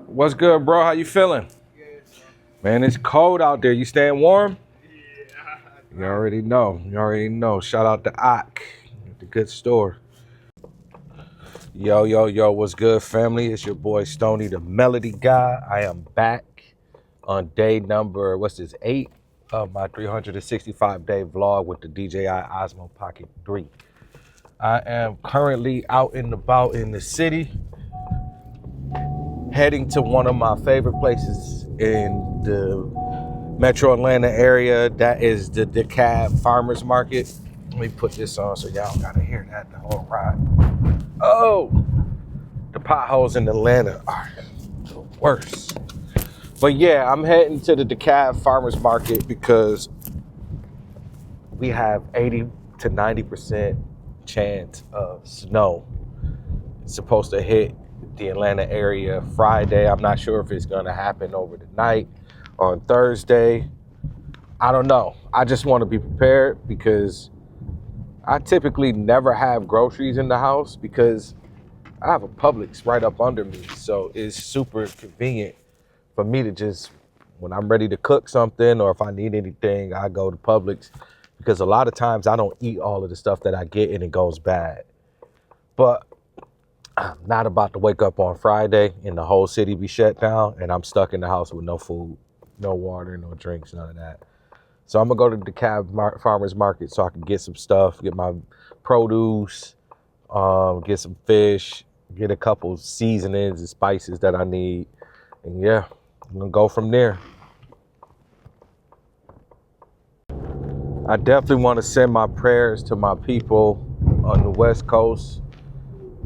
What's good, bro? How you feeling? Man, it's cold out there. You staying warm? You already know. You already know. Shout out to Ak, the good store. Yo, what's good, family? It's your boy Stoney, the Melody Guy. I am back on day number, 8 of my 365-day vlog with the DJI OSMO Pocket 3. I am currently out and about in the city, heading to one of my favorite places in the Metro Atlanta area. That is the DeKalb Farmers Market. Let me put this on so y'all gotta hear that the whole ride. Oh, the potholes in Atlanta are the worst. But yeah, I'm heading to the DeKalb Farmers Market because we have 80 to 90% chance of snow. It's supposed to hit the Atlanta area Friday. I'm not sure if it's gonna happen over the night on Thursday. I don't know. I just want to be prepared because I typically never have groceries in the house because I have a Publix right up under me. So it's super convenient for me to just, when I'm ready to cook something or if I need anything, I go to Publix because a lot of times I don't eat all of the stuff that I get and it goes bad. But I'm not about to wake up on Friday and the whole city be shut down and I'm stuck in the house with no food, no water, no drinks, none of that. So I'm gonna go to the DeKalb Farmers Market so I can get some stuff, get my produce, get some fish, get a couple seasonings and spices that I need. And yeah, I'm gonna go from there. I definitely want to send my prayers to my people on the West Coast,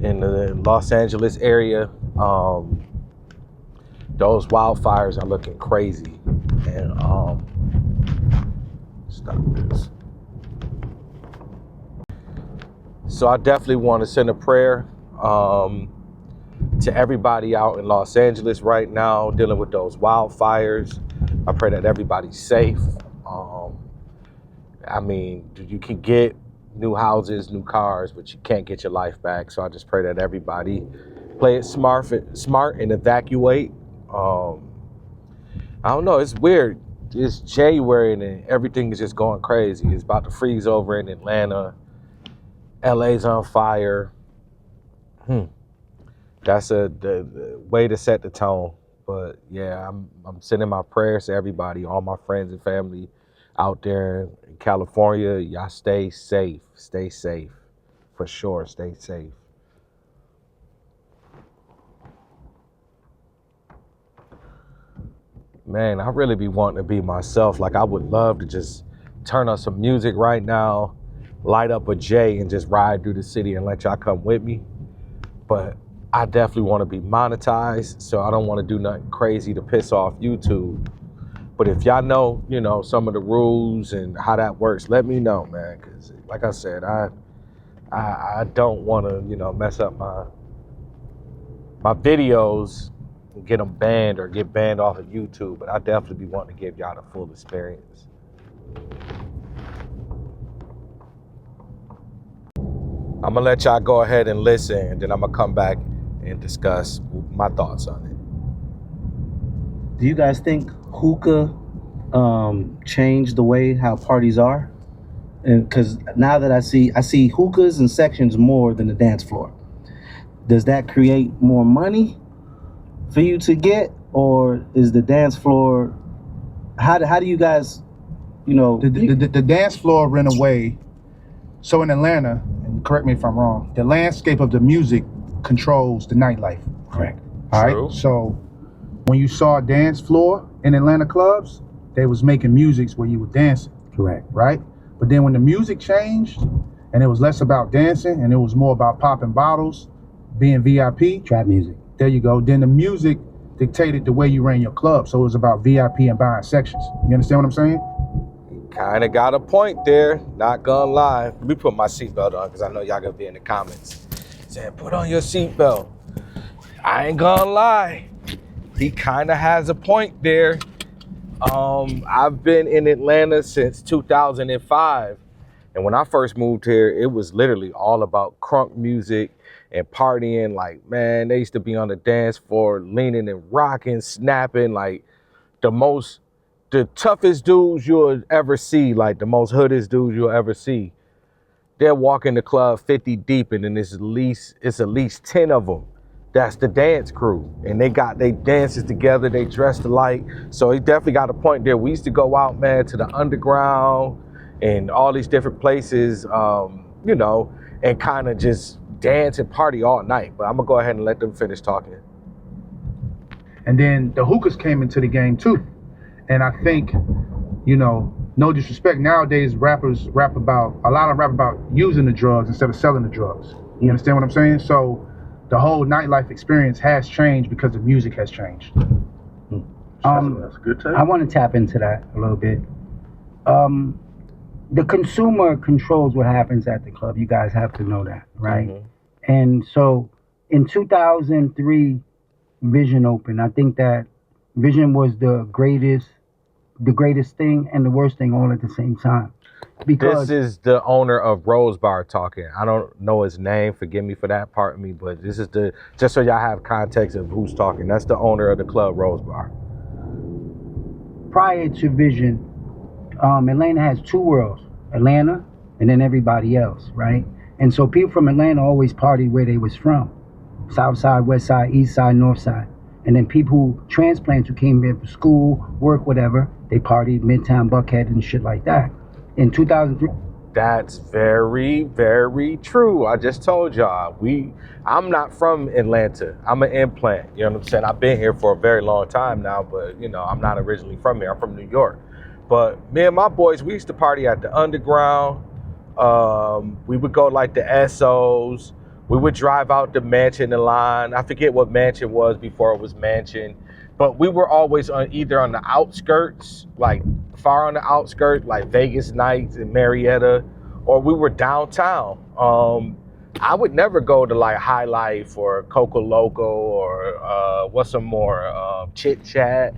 in the Los Angeles area. Those wildfires are looking crazy. And stop this. So I definitely want to send a prayer to everybody out in Los Angeles right now dealing with those wildfires. I pray that everybody's safe. I mean, you can get new houses, new cars, but you can't get your life back. So I just pray that everybody play it smart and evacuate. I don't know, it's weird. It's January and everything is just going crazy. It's about to freeze over in Atlanta. LA's on fire. That's the way to set the tone. But yeah, I'm sending my prayers to everybody, all my friends and family out there in California. Y'all stay safe. Stay safe. For sure, stay safe. Man, I really be wanting to be myself. Like, I would love to just turn on some music right now, light up a J and just ride through the city and let y'all come with me. But I definitely want to be monetized, so I don't want to do nothing crazy to piss off YouTube. But if y'all know, some of the rules and how that works, let me know, man. Because like I said, I don't want to, mess up my videos and get them banned or get banned off of YouTube. But I definitely be wanting to give y'all the full experience. I'm gonna let y'all go ahead and listen, and then I'm gonna come back and discuss my thoughts on it. Do you guys think hookah changed the way how parties are? And because now that I see hookahs and sections more than the dance floor. Does that create more money for you to get, or is the dance floor? How do you guys, the dance floor ran away? So in Atlanta, and correct me if I'm wrong, the landscape of the music controls the nightlife. Correct. All right. So when you saw a dance floor in Atlanta clubs, they was making musics where you were dancing. Correct. Right. But then when the music changed and it was less about dancing and it was more about popping bottles, being VIP. Trap music. There you go. Then the music dictated the way you ran your club. So it was about VIP and buying sections. You understand what I'm saying? Kind of got a point there, not gonna lie. Let me put my seatbelt on because I know y'all gonna be in the comments saying, put on your seatbelt. I ain't gonna lie. He kind of has a point there. I've been in Atlanta since 2005. And when I first moved here, it was literally all about crunk music and partying. Like, man, they used to be on the dance floor leaning and rocking, snapping, like the toughest dudes you'll ever see, like the most hoodest dudes you'll ever see. They'll walk in the club 50 deep, and then it's at least 10 of them. That's the dance crew. And they dances together, they dressed alike. So he definitely got a point there. We used to go out, man, to the underground and all these different places, you know, and kind of just dance and party all night. But I'm gonna go ahead and let them finish talking. And then the hookahs came into the game too. And I think, you know, no disrespect, nowadays rappers rap about using the drugs instead of selling the drugs. You understand what I'm saying? So the whole nightlife experience has changed because the music has changed. That's a good take. I want to tap into that a little bit. The consumer controls what happens at the club. You guys have to know that, right? Mm-hmm. And so in 2003, Vision opened. I think that Vision was the greatest thing and the worst thing all at the same time. Because this is the owner of Rose Bar talking. I don't know his name. Forgive me for that part of me, but this is just so y'all have context of who's talking. That's the owner of the club, Rose Bar. Prior to Vision, Atlanta has two worlds, Atlanta and then everybody else, right? And so people from Atlanta always partied where they was from. South side, west side, east side, north side. And then people who transplants who came here for school, work, whatever, they partied Midtown, Buckhead, and shit like that. In 2003. That's very, very true. I just told y'all, I'm not from Atlanta. I'm an implant. You know what I'm saying? I've been here for a very long time now, but you know, I'm not originally from here. I'm from New York. But me and my boys, we used to party at the underground. We would go like the SOs. We would drive out the Mansion and Line. I forget what Mansion was before it was Mansion. But we were always either on the outskirts, like far on the outskirts, like Vegas nights and Marietta, or we were downtown. I would never go to like High Life or Coco Loco or what's some more, Chit Chat.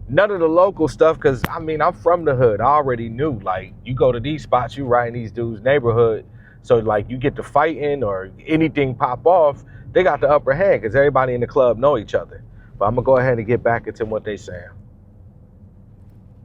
None of the local stuff, because I mean, I'm from the hood. I already knew, like, you go to these spots, you right in these dudes' neighborhood. So like you get to fighting or anything pop off, they got the upper hand because everybody in the club know each other. But I'm gonna go ahead and get back into what they saying.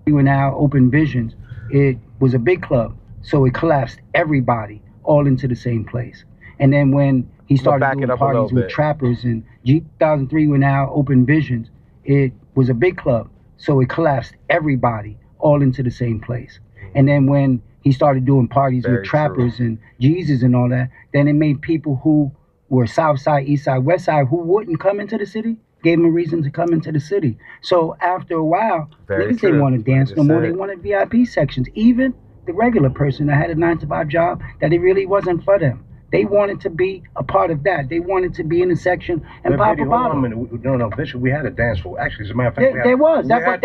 We were now Open Visions. It was a big club, so it collapsed everybody all into the same place. And then when he started doing parties with trappers in 2003, we're now Open Visions. It was a big club, so it collapsed everybody all into the same place. And then when he started doing parties with trappers and Jesus and all that, then it made people who were South Side, East Side, West Side, who wouldn't come into the city, gave them a reason to come into the city. So after a while, niggas didn't want to dance no more. They wanted VIP sections. Even the regular person that had a 9-to-5 job, that it really wasn't for them. They wanted to be a part of that. They wanted to be in the section and pop a bottle. No, Bishop, we had a dance floor. Actually, as a matter of fact, there was. But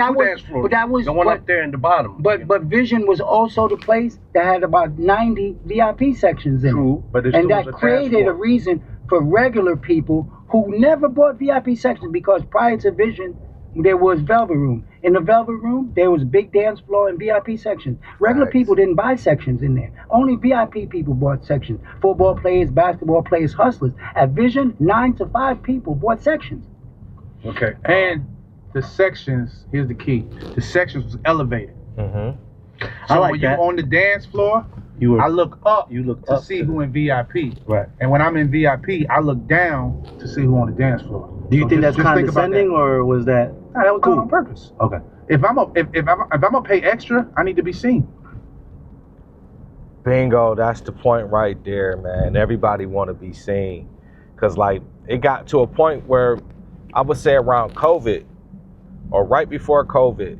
that was the one up there in the bottom. But Vision was also the place that had about 90 VIP sections in it. But and that created a reason for regular people who never bought VIP sections, because prior to Vision, there was Velvet Room. In the Velvet Room, there was big dance floor and VIP sections. Regular people didn't buy sections in there. Only VIP people bought sections. Football players, basketball players, hustlers. At Vision, 9 to 5 people bought sections. Okay. And the sections, here's the key. The sections was elevated. Mm-hmm. So when you're on the dance floor, I look up to see who in VIP. Right. And when I'm in VIP, I look down to see who on the dance floor. Do you think that's condescending, or was that? No, that was done on purpose. Okay. If I'm gonna pay extra, I need to be seen. Bingo, that's the point right there, man. Everybody want to be seen. Because, like, it got to a point where I would say around COVID or right before COVID,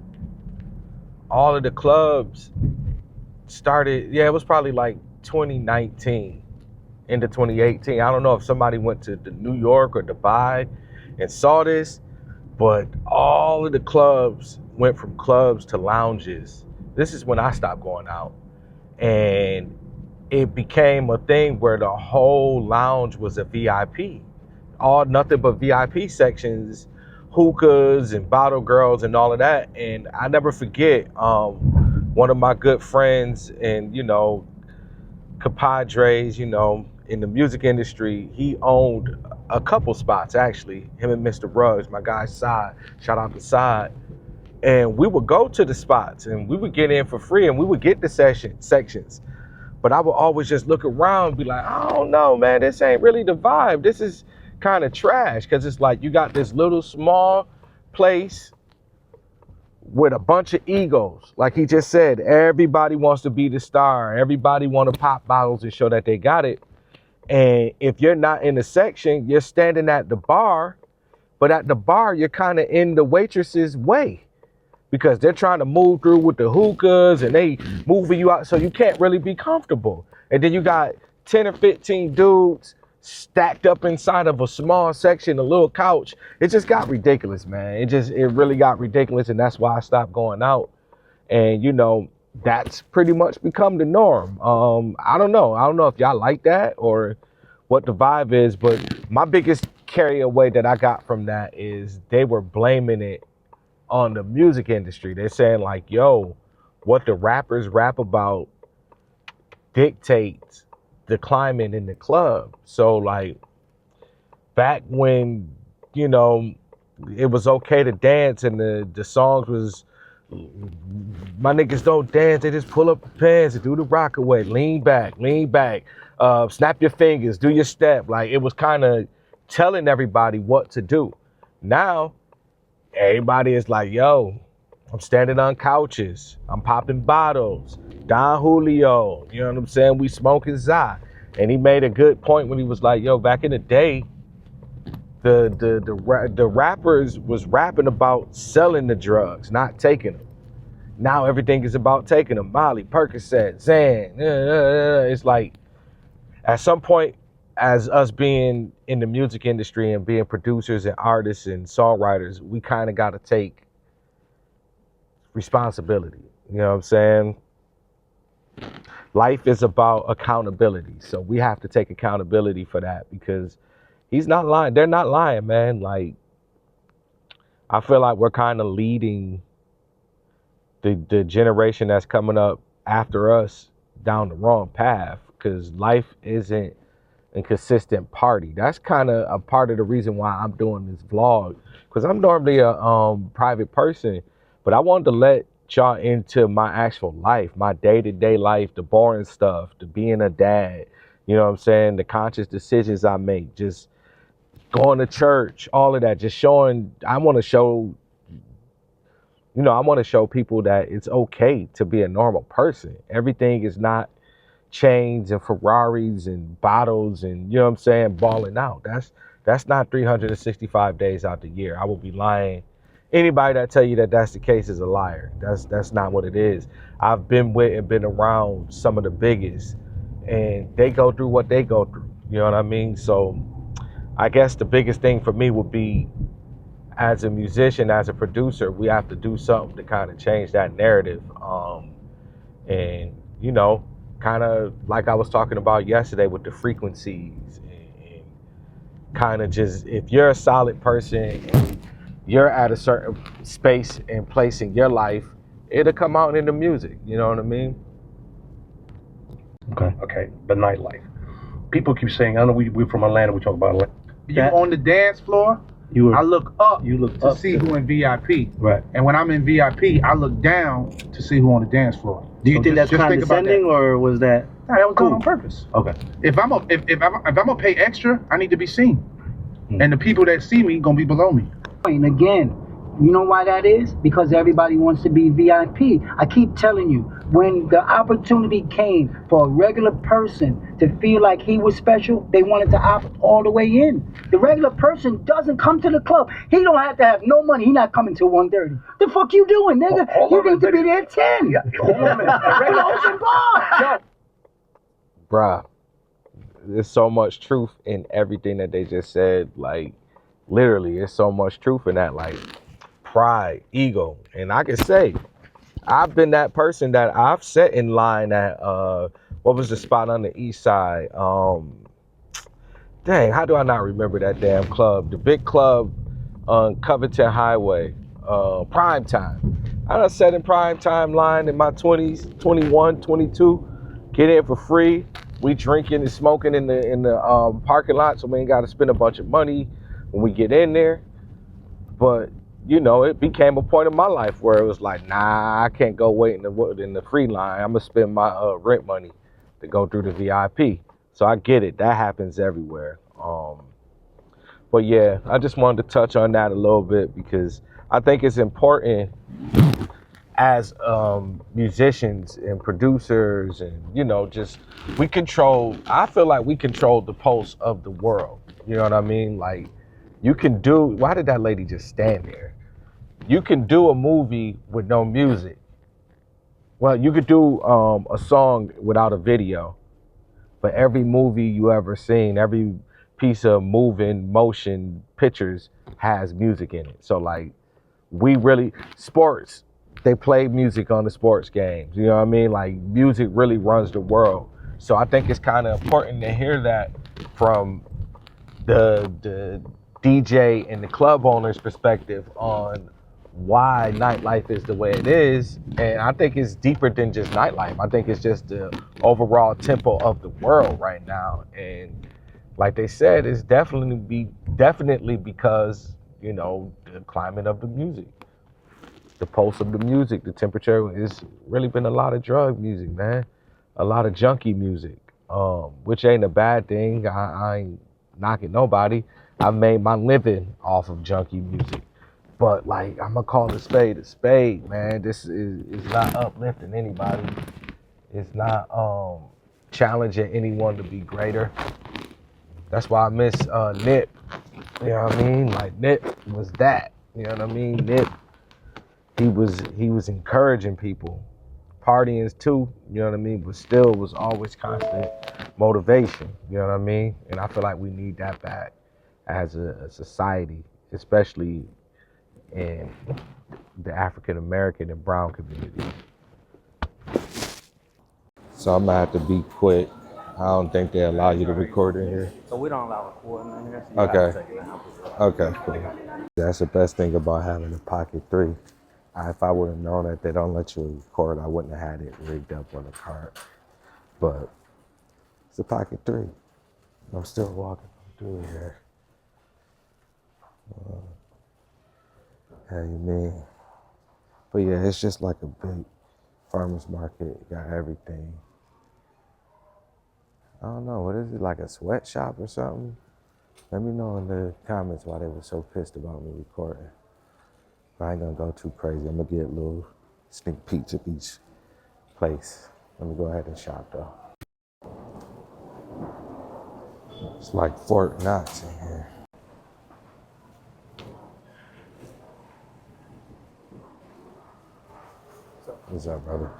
all of the clubs started, it was probably like 2019 into 2018. I don't know if somebody went to New York or Dubai and saw this, but all of the clubs went from clubs to lounges. This is when I stopped going out. And it became a thing where the whole lounge was a VIP. All nothing but VIP sections, hookahs and bottle girls and all of that. And I never forget, one of my good friends and, compadres, in the music industry, he owned a couple spots actually. Him and Mr. Ruggs, my guy Side, shout out to Side. And we would go to the spots and we would get in for free and we would get the sections. But I would always just look around and be like, I don't know, man, this ain't really the vibe. This is kind of trash, because it's like you got this little small place with a bunch of egos. Like he just said, everybody wants to be the star. Everybody want to pop bottles and show that they got it. And if you're not in the section, you're standing at the bar. But at the bar, you're kind of in the waitress's way, because they're trying to move through with the hookahs and they moving you out, so you can't really be comfortable. And then you got 10 or 15 dudes stacked up inside of a small section, a little couch. It just got ridiculous, man. It really got ridiculous, and that's why I stopped going out. And you know, that's pretty much become the norm. I don't know if y'all like that or what the vibe is, but my biggest carry away that I got from that is they were blaming it on the music industry. They're saying like, yo, what the rappers rap about dictates the climate in the club. So like back when, you know, it was okay to dance and the songs was, my niggas don't dance, they just pull up the pants and do the rock away, lean back, snap your fingers, do your step. Like it was kind of telling everybody what to do. Now everybody is like, yo, I'm standing on couches, I'm popping bottles, Don Julio, you know what I'm saying? We smoking Za. And he made a good point when he was like, yo, back in the day, the rappers was rapping about selling the drugs, not taking them. Now everything is about taking them. Molly, Percocet, Xan. It's like, at some point, as us being in the music industry and being producers and artists and songwriters, we kind of got to take responsibility. You know what I'm saying? Life is about accountability. So we have to take accountability for that, because he's not lying. They're not lying, man. Like, I feel like we're kind of leading the generation that's coming up after us down the wrong path, because life isn't a consistent party. That's kind of a part of the reason why I'm doing this vlog, because I'm normally a private person, but I wanted to let y'all into my actual life, my day-to-day life, the boring stuff, the being a dad, you know what I'm saying, the conscious decisions I make, just going to church, all of that, just showing. I want to show people that it's okay to be a normal person. Everything is not chains and Ferraris and bottles and, you know what I'm saying, balling out. That's not 365 days out the year. I will be lying. Anybody that tell you that that's the case is a liar. That's not what it is. I've been with and been around some of the biggest, and they go through what they go through. You know what I mean? So I guess the biggest thing for me would be, as a musician, as a producer, we have to do something to kind of change that narrative. And, you know, kind of like I was talking about yesterday with the frequencies, and kind of just, if you're a solid person and you're at a certain space and place in your life, it'll come out in the music. You know what I mean? Okay. But nightlife. People keep saying, I know we're from Atlanta, we talk about Atlanta. You on the dance floor, I look up to see who in VIP. Right. And when I'm in VIP, I look down to see who on the dance floor. Do you think that's condescending, or was that? No, that was done on purpose. Okay. If I'm gonna pay extra, I need to be seen. And the people that see me gonna be below me. And again, you know why that is? Because everybody wants to be VIP. I keep telling you, when the opportunity came for a regular person to feel like he was special, they wanted to opt all the way in. The regular person doesn't come to the club. He don't have to have no money. He not coming till 1:30. The fuck you doing, nigga? You need to be there at 10. Yeah, hold on a minute. Regular open bar. Bruh, there's so much truth in everything that they just said. Like, literally, there's so much truth in that. Like, pride, ego. And I can say, I've been that person that I've sat in line at, what was the spot on the east side? Dang, how do I not remember that damn club? The big club on Covington Highway, Prime Time. I done sat in Prime Time line in my 20s, 21, 22, get in for free, We drinking and smoking in the parking lot, so we ain't got to spend a bunch of money when we get in there. But you know, it became a point in my life where it was like, nah, I can't go wait in the free line. I'm gonna spend my rent money to go through the VIP. So I get it. That happens everywhere. But yeah, I just wanted to touch on that a little bit because I think it's important as musicians and producers, and you know, just I feel like we control the pulse of the world. You know what I mean? Like, you can do, why did that lady just stand there? You can do a movie with no music. Well, you could do a song without a video, but every movie you ever seen, every piece of moving motion pictures has music in it. So like, sports, they play music on the sports games. You know what I mean? Like, music really runs the world. So I think it's kind of important to hear that from the DJ and the club owner's perspective on why nightlife is the way it is. And I think it's deeper than just nightlife. I think it's just the overall tempo of the world right now. And like they said, it's definitely because, you know, the climate of the music, the pulse of the music, the temperature. It's really been a lot of drug music, man. A lot of junkie music, which ain't a bad thing. I ain't knocking nobody. I made my living off of junkie music. But like, I'm gonna call a spade, man. This is not uplifting anybody. It's not challenging anyone to be greater. That's why I miss Nip. You know what I mean? Like, Nip was that. You know what I mean? Nip, he was encouraging people, partying too. You know what I mean? But still was always constant motivation. You know what I mean? And I feel like we need that back as a society, especially in the African American and brown communities. So I'm gonna have to be quick. I don't think they allow you to record in here. So we don't allow recording in here. So okay. Okay, cool. That's the best thing about having a Pocket 3. If I would have known that they don't let you record, I wouldn't have had it rigged up on the cart. But it's a Pocket 3. I'm still walking through here. How you mean? But yeah, it's just like a big farmer's market. Got everything. I don't know, what is it, like a sweatshop or something? Let me know in the comments why they were so pissed about me recording. But I ain't gonna go too crazy. I'm gonna get a little sneak peek at each place. Let me go ahead and shop though. It's like Fort Knox in here. What's up, brother?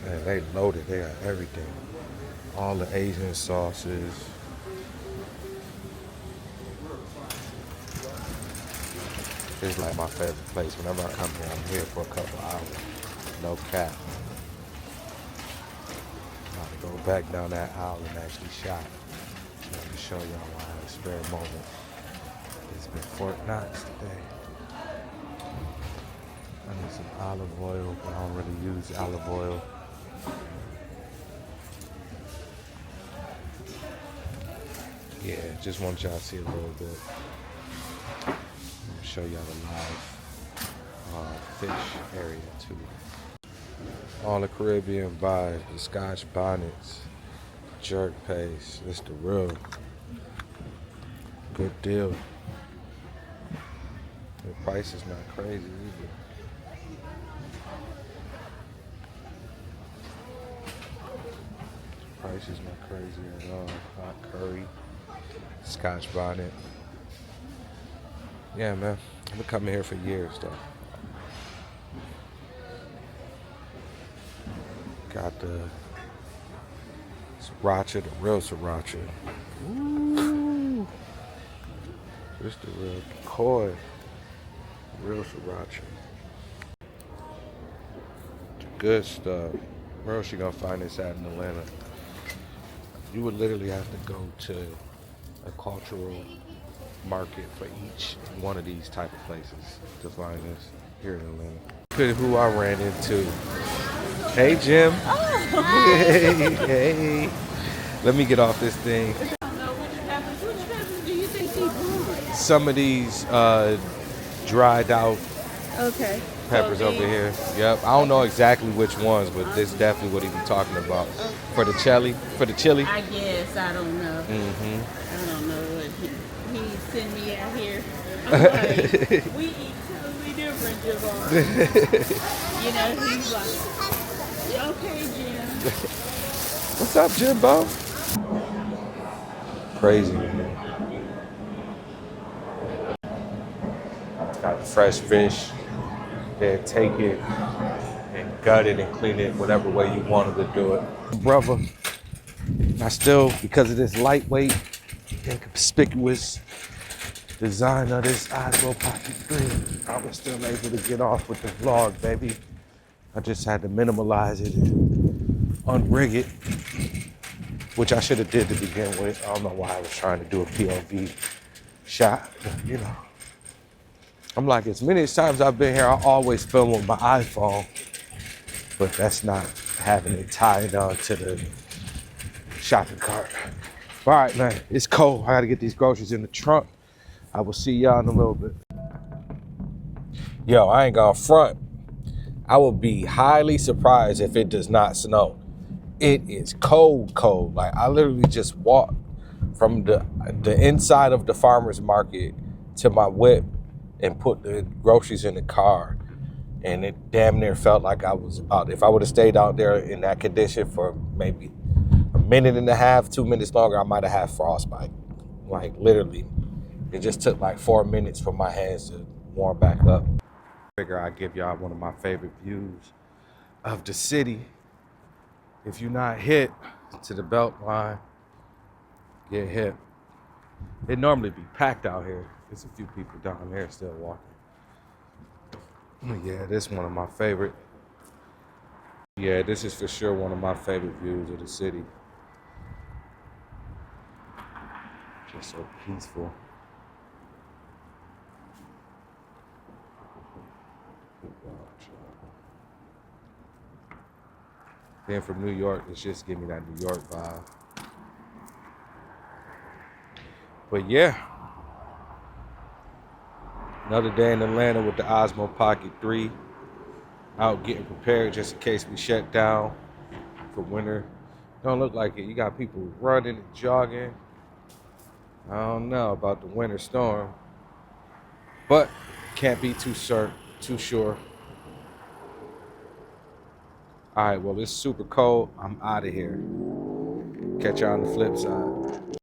Man, they loaded. They got everything. All the Asian sauces. It's like my favorite place. Whenever I come here, I'm here for a couple hours. No cap. I'm about to go back down that aisle and actually shop. Let me show y'all why I had a spare moment. It's been Fort Knox today. I need some olive oil, but I don't really use olive oil. Yeah, just want y'all to see a little bit. I'm gonna show y'all the live fish area too. All the Caribbean buys, the Scotch bonnets, jerk paste. It's the real good deal. The price is not crazy either. The price is not crazy at all. Hot curry, Scotch bonnet. Yeah, man. I've been coming here for years though. Got the sriracha, the real sriracha. Ooh. This the real koi. Real sriracha. Good stuff. Where else you gonna find this at in Atlanta? You would literally have to go to a cultural market for each one of these type of places to find this here in Atlanta. Look at who I ran into. Hey, Jim. Hey, hey. Let me get off this thing. Which do you think he brought? Some of these dried out Okay. peppers So over here. Yep. I don't know exactly which ones, but this is definitely what he be talking about. For the chili. I guess I don't know. Mm-hmm. I don't know what he sent me out here. I'm like, we eat totally different, Javon. You know, he's like, okay, Jim. What's up, Jimbo? Crazy, man. Got the fresh fish. Then take it and gut it and clean it whatever way you wanted to do it. Brother, I still, because of this lightweight and conspicuous design of this OSMO Pocket 3, I was still able to get off with the vlog, baby. I just had to minimalize it and unrig it, which I should have did to begin with. I don't know why I was trying to do a POV shot, but you know. I'm like, as many times I've been here, I always film with my iPhone, but that's not having it tied on to the shopping cart. All right, man, it's cold. I gotta get these groceries in the trunk. I will see y'all in a little bit. Yo, I ain't gonna front. I will be highly surprised if it does not snow. It is cold, cold. Like, I literally just walked from the inside of the farmer's market to my whip and put the groceries in the car. And it damn near felt like I was about, if I would have stayed out there in that condition for maybe a minute and a half, 2 minutes longer, I might have had frostbite. Like, literally. It just took like 4 minutes for my hands to warm back up. Figure I'd give y'all one of my favorite views of the city. If you're not hit to the belt line, get hit. It normally be packed out here. There's a few people down there still walking. Yeah, this is one of my favorite. Yeah, this is for sure one of my favorite views of the city. Just so peaceful. Being from New York, it's just giving me that New York vibe. But yeah, another day in Atlanta with the OSMO Pocket 3. Out getting prepared just in case we shut down for winter. Don't look like it. You got people running and jogging. I don't know about the winter storm, but can't be too sure. All right, well, it's super cold. I'm out of here. Catch you on the flip side.